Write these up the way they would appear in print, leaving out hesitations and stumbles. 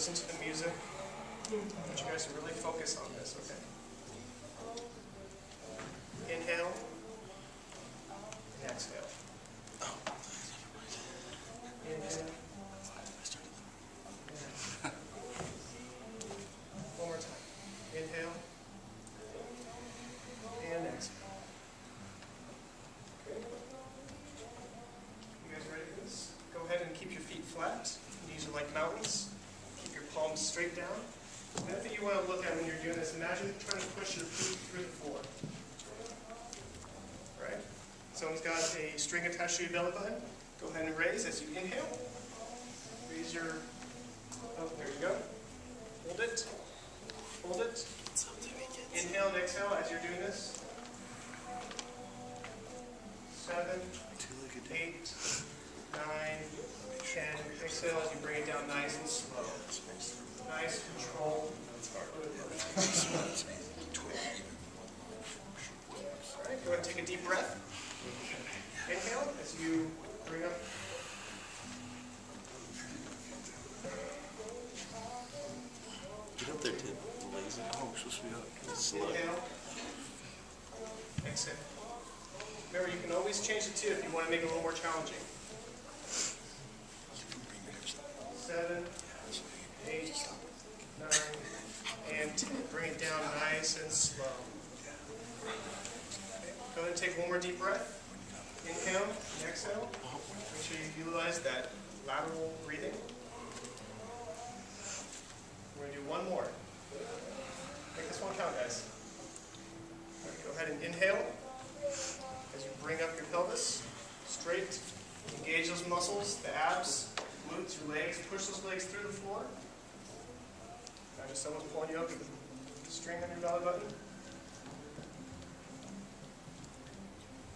listen to the music. I want you guys to really focus on this, okay? Inhale. And exhale. Inhale. One more time. Inhale. And exhale. Okay. You guys ready for this? Go ahead and keep your feet flat. Knees are like mountains. Keep your palms straight down. Another thing you want to look at when you're doing this, imagine trying to push your feet through the floor. Right? Someone's got a string attached to your belly button. Go ahead and raise as you inhale. Raise your, oh, there you go. Hold it. Hold it. Inhale and exhale as you're doing this. 7, 8, 9, 10. Exhale as you bring it down nice and slow. Nice control. Alright, go ahead and take a deep breath. Inhale as you bring up. Get up there, Tim. Lazy. Oh, we're supposed to be up. Slow. Inhale. Exhale. Remember, you can always change it too if you want to make it a little more challenging. 7, 8, 9, and 10. Bring it down nice and slow. Go ahead and take one more deep breath. Inhale and exhale. Make sure you utilize that lateral breathing. We're going to do one more. Make this one count, guys. All right, go ahead and inhale as you bring up your pelvis straight. Engage those muscles, the abs, glutes, your legs. Push those legs through the floor. Imagine someone's pulling you up with a string on your belly button.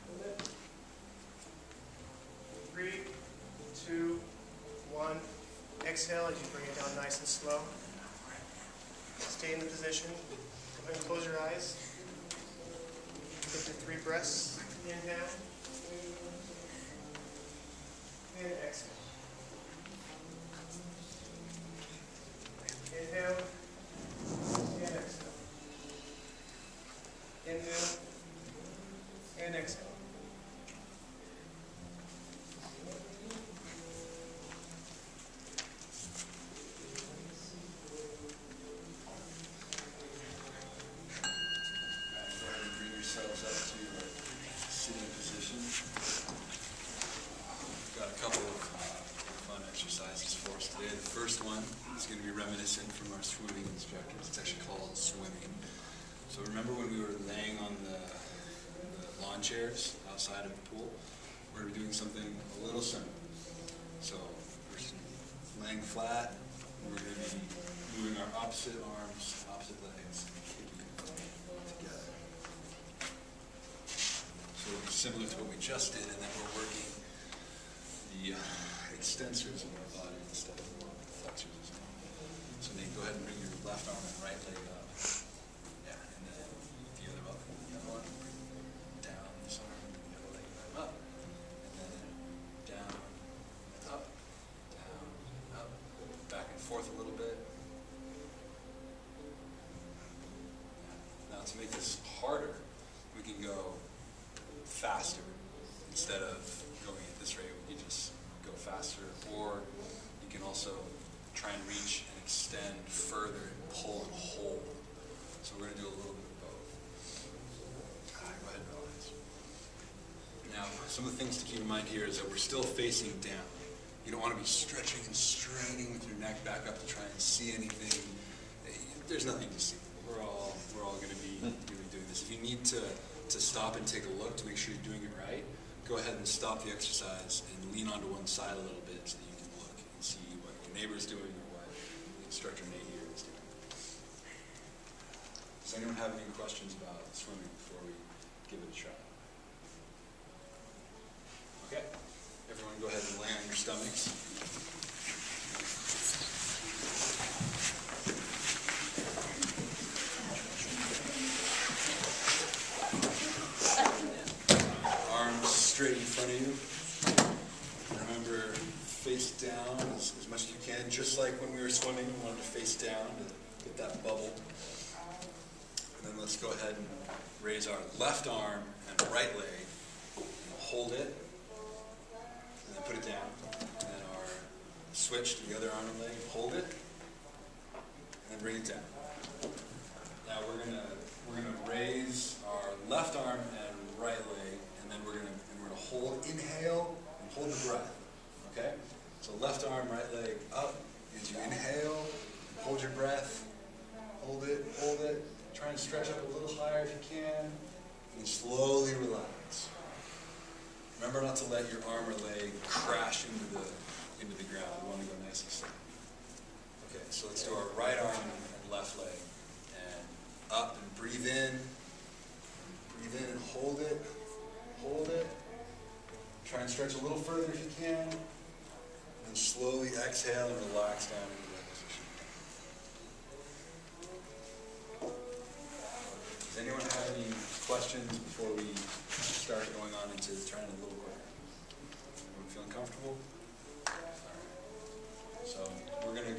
Hold it. 3, 2, 1. Exhale as you bring it down nice and slow. Stay in the position. Go ahead and close your eyes. Take your 3 breaths. Inhale. And exhale. Inhale. And exhale. Inhale. And exhale. Yourselves up to your sitting position. We've got a couple of fun exercises for us today. The first one is going to be reminiscent from our swimming instructors. It's actually called swimming. So remember when we were laying on the lawn chairs outside of the pool? We're going to be doing something a little similar. So we're laying flat. We're going to be moving our opposite arms, opposite legs, kicking together. So similar to what we just did, and then we're working the extensors of our body instead of the flexors as well. So Nate, go ahead and bring your left arm and right leg up. Yeah, and then the other up, the other one. Down this arm, the other leg up. And then down, up, down, up. Back and forth a little bit. Now to make this harder, we can go faster. Instead of going at this rate, you just go faster. Or you can also try and reach and extend further and pull and hold. So we're going to do a little bit of both. All right, go ahead and relax. Now, some of the things to keep in mind here is that we're still facing down. You don't want to be stretching and straining with your neck back up to try and see anything. There's nothing to see. We're all going to be doing this. If you need to stop and take a look to make sure you're doing it right, go ahead and stop the exercise and lean onto one side a little bit so that you can look and see what your neighbor's doing or what the instructor Nate here is doing. Does anyone have any questions about swimming before we give it a try? Okay. Everyone go ahead and lay on your stomachs. Straight in front of you. Remember, face down as much as you can, just like when we we were swimming, we wanted to face down to get that bubble. And then let's go ahead and raise our left arm and right leg, and hold it, and then put it down. And then our switch to the other arm and leg, hold it, and then bring it down. Now we're gonna raise our left arm and right leg, and then we're gonna hold, inhale, and hold the breath. Okay? So left arm, right leg up. As you inhale, hold your breath, hold it, hold it. Try and stretch up a little higher if you can, and slowly relax. Remember not to let your arm or leg crash into the ground. We want to go nice and slow. Okay, so let's do our right arm and left leg. And up and breathe in. Breathe in and hold it. Hold it. Try and stretch a little further if you can. And slowly exhale and relax down into that position. Does anyone have any questions before we start going on into trying a little quicker? Everyone feeling comfortable? All right. So we're gonna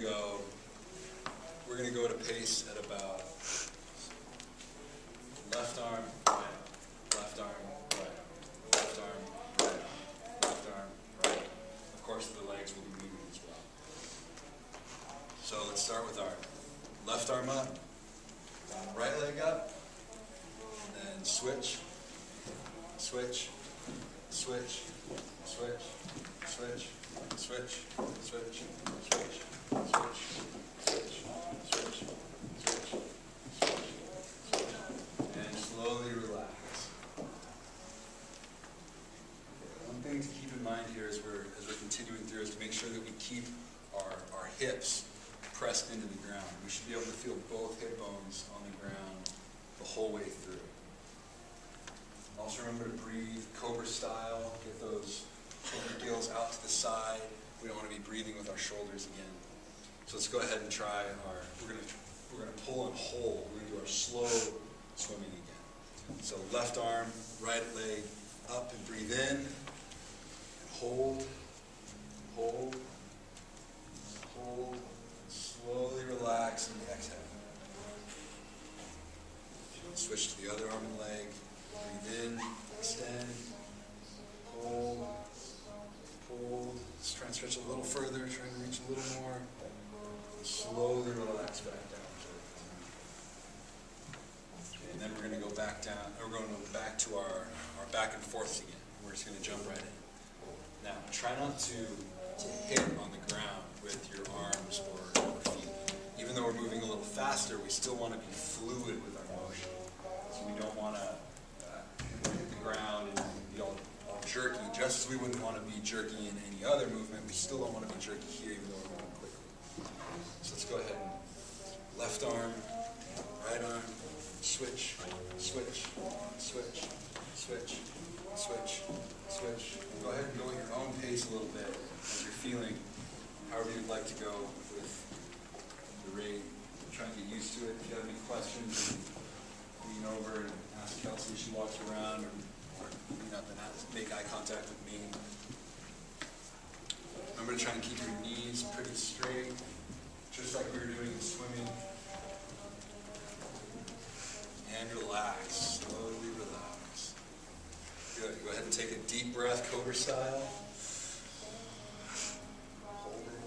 go at a pace at about left arm, right, left arm, right, left arm, right, left arm, right. Of course, the legs will be moving as well. So let's start with our left arm up, right leg up, and then switch, switch, switch, switch, switch, switch, switch, switch, switch, switch, switch, switch, switch, and slowly relax. One thing to keep in mind here as we're continuing through is to make sure that we keep our hips pressed into the ground. We should be able to feel both hip bones on the ground the whole way through. Also remember to breathe Cobra style. Get those shoulder gills out to the side. We don't want to be breathing with our shoulders again. So let's go ahead and try we're gonna pull and hold. We're gonna do our slow swimming again. So left arm, right leg up and breathe in. And hold, hold, hold. Slowly relax and exhale. Switch to the other arm and leg. Breathe in, extend, hold, hold. Let's try and stretch a little further, try and reach a little more. Slowly relax back down. Okay, and then we're going to go back down. We're going to go back to our back and forths again. We're just going to jump right in. Now, try not to hit on the ground with your arms or feet. Even though we're moving a little faster, we still want to be fluid with our motion. So we don't want to hit the ground and be all jerky. Just as we wouldn't want to be jerky in any other movement, we still don't want to be jerky here even though we're moving quickly. So let's go ahead and left arm, right arm, switch, switch, switch, switch, switch, switch. Go ahead and go at your own pace a little bit as you're feeling, however you'd like to go with the rate. Try and get used to it. If you have any questions, lean over and ask Kelsey. She walks around, or lean up and make eye contact with me. Remember to try and keep your knees pretty straight, just like we were doing in swimming. And relax, slowly relax. Good. Go ahead and take a deep breath, Cobra style. Hold it.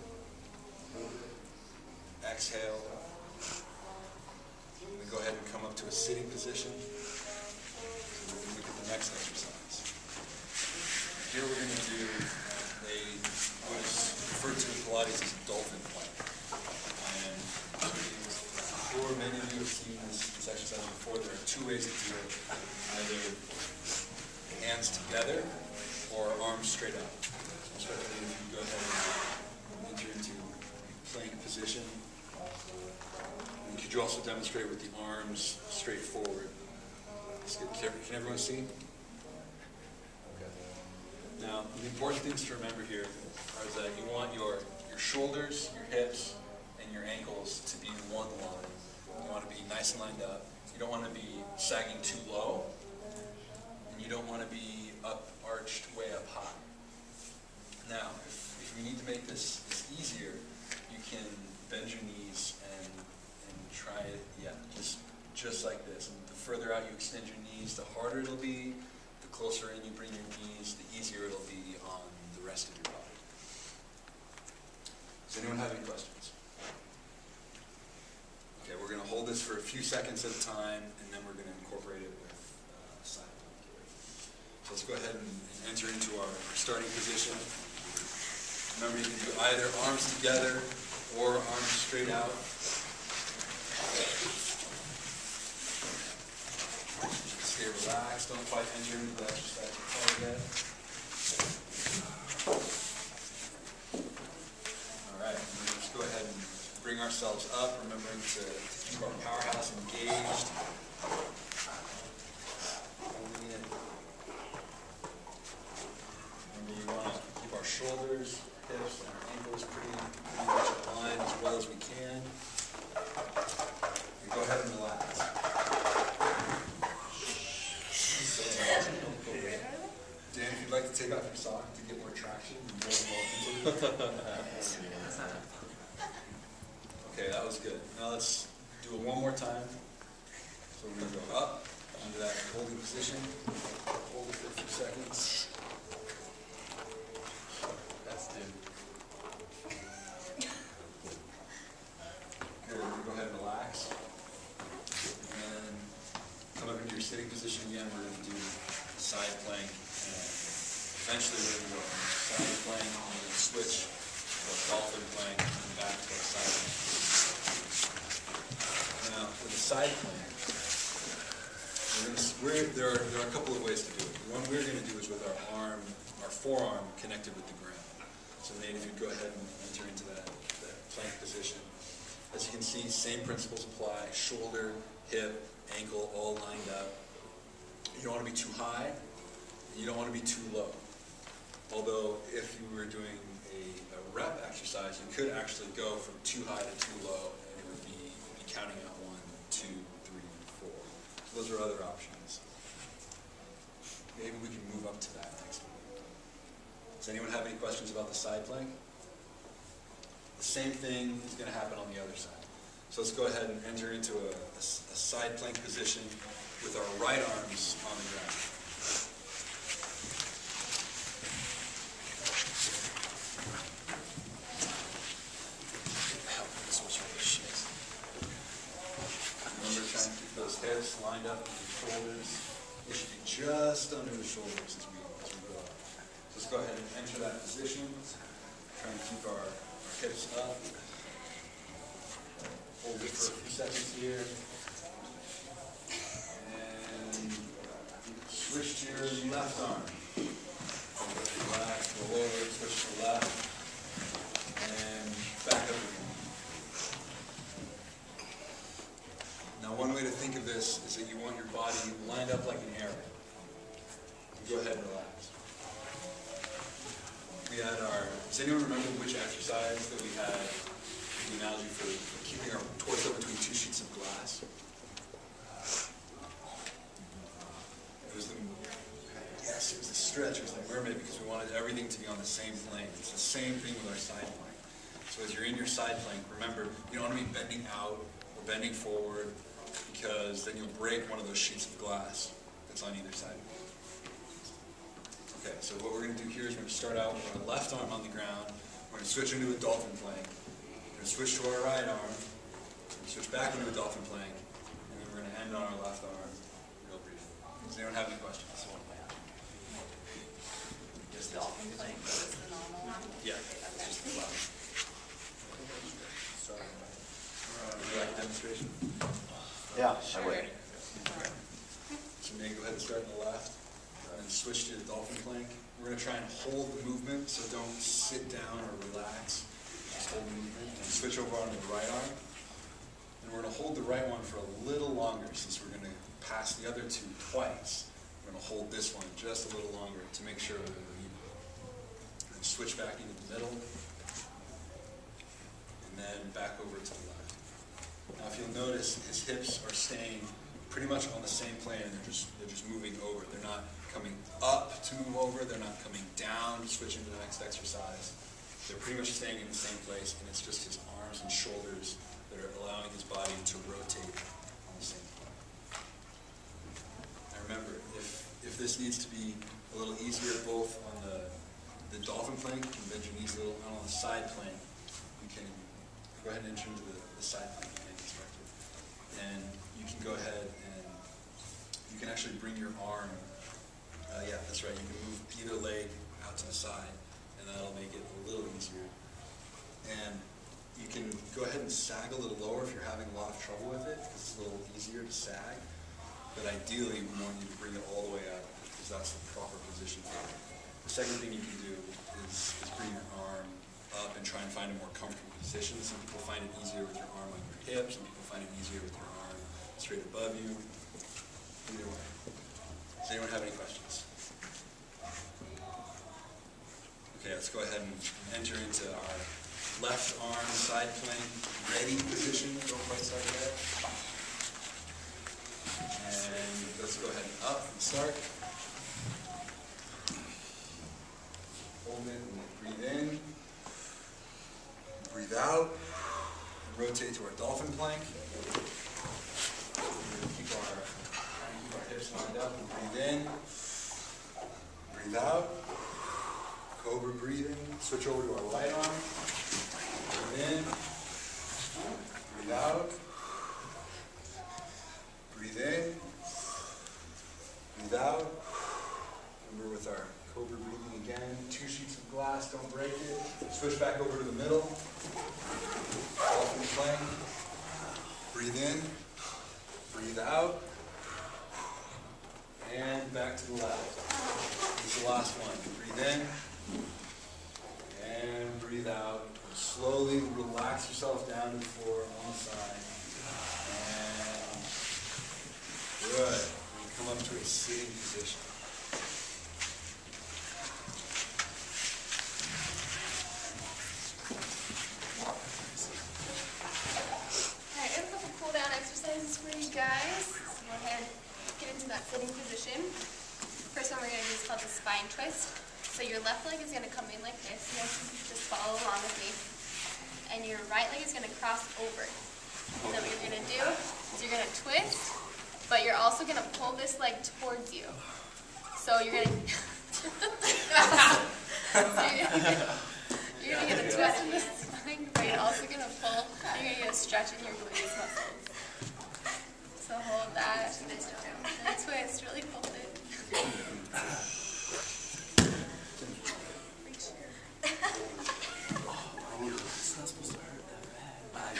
Hold it. Exhale. And then go ahead and come up to a sitting position. So we can look at the next exercise. Here we're going to do what is referred to in Pilates as a dolphin plank. And I'm sure many of you have seen this exercise before. There are two ways to do it. Either hands together or arms straight up. Especially if you go ahead and enter into plank position. And could you also demonstrate with the arms straight forward? Can everyone see? Okay. Now, the important things to remember here are that you want your shoulders, your hips, and your ankles to be in one line. You want to be nice and lined up. You don't want to be sagging too low, and you don't want to be up arched way up high. Now, if we need to make this easier, you can bend your knees and try it, yeah, just like this. And the further out you extend your knees, the harder it'll be. The closer in you bring your knees, the easier it'll be on the rest of your body. Does anyone have any questions? Okay, we're going to hold this for a few seconds at a time, and then we're going to incorporate it with side plank here. So let's go ahead and enter into our starting position. Remember, you can do either arms together or arms straight out. Stay relaxed, don't quite enter into the exercise quite yet. All right, let's go ahead and bring ourselves up, remembering to keep our powerhouse engaged. Holding it. Remember, we want to keep our shoulders, hips, and our ankles pretty much aligned as well as we can. And go ahead and relax. Dan, if you'd like to take off your sock to get more traction, you're more than welcome to. Okay, that was good. Now let's do it one more time. So we're going to go up into that holding position. Hold it for a few seconds. That's good. Good. We're going to go ahead and relax. And then come up into your sitting position again. We're going to do side plank. And eventually we're going to go from side plank, and we're going to switch to a dolphin plank, and back to our side plank. Now, with the side plank, there are a couple of ways to do it. The one we're going to do is with our forearm connected with the ground. So Nate, if you'd go ahead and enter into that plank position. As you can see, same principles apply. Shoulder, hip, ankle, all lined up. You don't want to be too high, and you don't want to be too low. Although, if you were doing a rep exercise, you could actually go from too high to too low, and it would be counting out 1, 2, 3, 4. So those are other options. Maybe we can move up to that next week. Does anyone have any questions about the side plank? The same thing is going to happen on the other side. So let's go ahead and enter into a side plank position with our right arms on the ground. Remember, trying to keep those hips lined up with your shoulders. They should be just under the shoulders as we go up. So let's go ahead and enter that position. Try and keep our hips up. Hold it for a few seconds here. And switch to your left arm. Relax, roll over, switch to the left. And back up again. Now, one way to think of this is that you want your body lined up like an arrow. Go ahead and relax. We had does anyone remember which exercise that we had, the analogy for keeping our torso between two sheets of glass? It was the stretch, it was the mermaid, because we wanted everything to be on the same plane. It's the same thing with our side plank. So as you're in your side plank, remember, you don't want to be bending out or bending forward, because then you'll break one of those sheets of glass that's on either side. Okay, so what we're going to do here is we're going to start out with our left arm on the ground. We're going to switch into a dolphin plank. We're going to switch to our right arm. We're going to switch back into a dolphin plank. And then we're going to end on our left arm. Real brief. Does anyone have any questions? Just dolphin plank, but it's the normal one? Yeah, it's just the left. Would you like a demonstration? Yeah, I would. So maybe go ahead and start on the left. And switch to the dolphin plank. We're going to try and hold the movement, so don't sit down or relax. Just hold the movement. And switch over onto the right arm. And we're going to hold the right one for a little longer, since we're going to pass the other two twice. We're going to hold this one just a little longer to make sure that we're even. And switch back into the middle. And then back over to the left. Now, if you'll notice, his hips are staying pretty much on the same plane. They're just moving over. They're not coming up to move over. They're not coming down to switch into the next exercise. They're pretty much staying in the same place, and it's just his arms arms and shoulders that are allowing his body to rotate on the same plane. Now remember, if this needs to be a little easier both on the dolphin plane, you can bend your knees a little, and on the side plane, you can go ahead and enter into the side plane being constructed. And you can go ahead and you can actually bring your arm, yeah, that's right, you can move either leg out to the side, and that'll make it a little easier. And you can go ahead and sag a little lower if you're having a lot of trouble with it, because it's a little easier to sag. But ideally, we want you to bring it all the way up, because that's the proper position for it. The second thing you can do is bring your arm up and try and find a more comfortable position. Some people find it easier with your arm on your hip, some people find it easier with your arm straight above you. Either way. Does anyone have any questions? Okay, let's go ahead and enter into our left arm side plank ready position. Don't quite start there. And let's go ahead and up and start. Hold it and breathe in. Breathe out. And rotate to our dolphin plank. Keep our hips lined up and breathe in. Breathe out. Cobra breathing. Switch over to our right arm. Breathe in. Breathe out. Breathe in. Breathe out. Remember with our Cobra breathing again. 2 sheets of glass, don't break it. Switch back over to the middle. Dolphin plank. Breathe in. Breathe out. And back to the left. This is the last one. Breathe in. And breathe out. Slowly relax yourself down to the floor on the side. And good. And come up to a sitting position. Alright, I have a couple cool down exercises for you guys. So go ahead and get into that sitting position. First one we're going to do is called the spine twist. So your left leg is going to come in like this. You guys can just follow along with me. And your right leg is going to cross over. And then what you're going to do is you're going to twist, but you're also going to pull this leg towards you. So you're going to... you're going to get a twist in the spine, but you're also going to pull, and you're going to get a stretch in your gluteus muscles. So hold that, and twist, really hold it. It's not supposed to hurt that bad.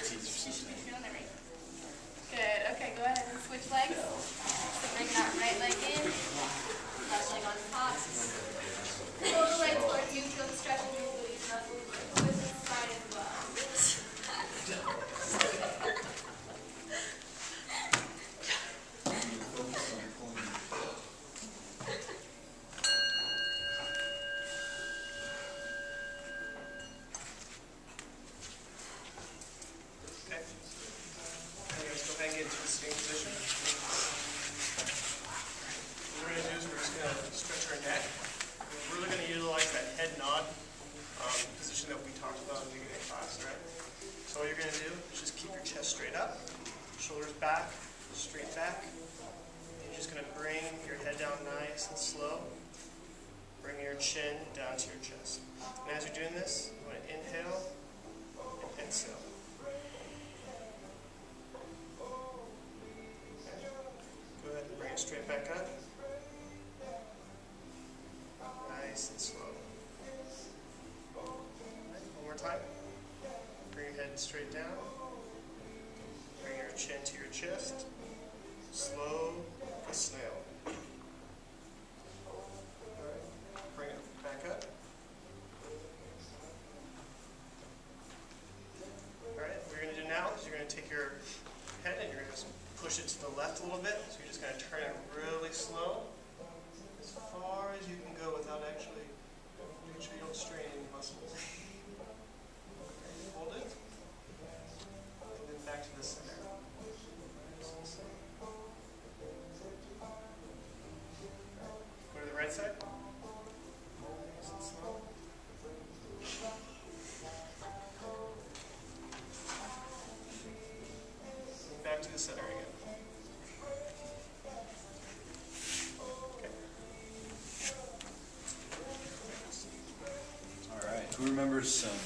Good. Okay, go ahead and switch legs. So bring that right leg in, left leg on top. Pull the leg towards you, feel the stretch in your gluteus muscles. Twist the spine as well. So all you're going to do is just keep your chest straight up, shoulders back, straight back. You're just going to bring your head down nice and slow. Bring your chin down to your chest. And as you're doing this, you want to inhale and exhale. Okay. Go ahead and bring it straight back up. Nice and slow. One more time. Bring your head straight down. Bring your chin to your chest. Slow like a snail. Alright. Bring it back up. Alright, what you're going to do now is you're going to take your head and you're going to just push it to the left a little bit. So you're just going to turn it really slow. As far as you can go without actually making sure you don't strain any muscles. Hold it. And then back to the center. Go to the right side. Nice and slow. the center again. Okay. All right. Who remembers some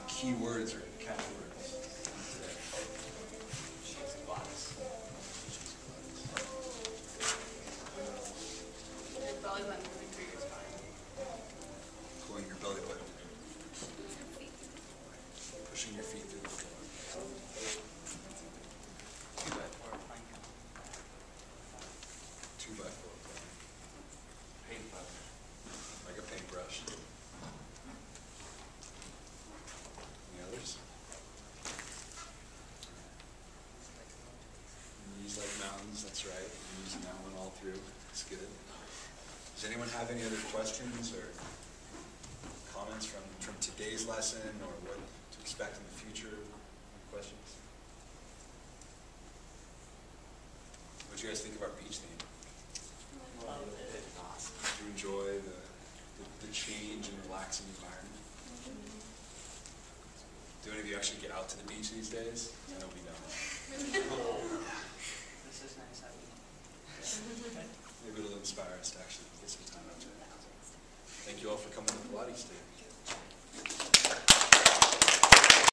key words or catchwords today? Cheese glass. Your belly button moving through your spine. Pulling your belly button, pushing your feet through the floor. 2x4 plank. 2x4. Paintbrush. Like a paintbrush. Any others? Knees like mountains, that's right. You're using that one all through. That's good. Does anyone have any other questions or comments from today's lesson or what to expect in the future? Any questions? What do you guys think of our beach theme? Love it. Awesome. Do you enjoy the change and relaxing environment? Do any of you actually get out to the beach these days? I know we don't. This is nice. Maybe it'll inspire us to actually get some time out there. Thank you all for coming to Pilates today.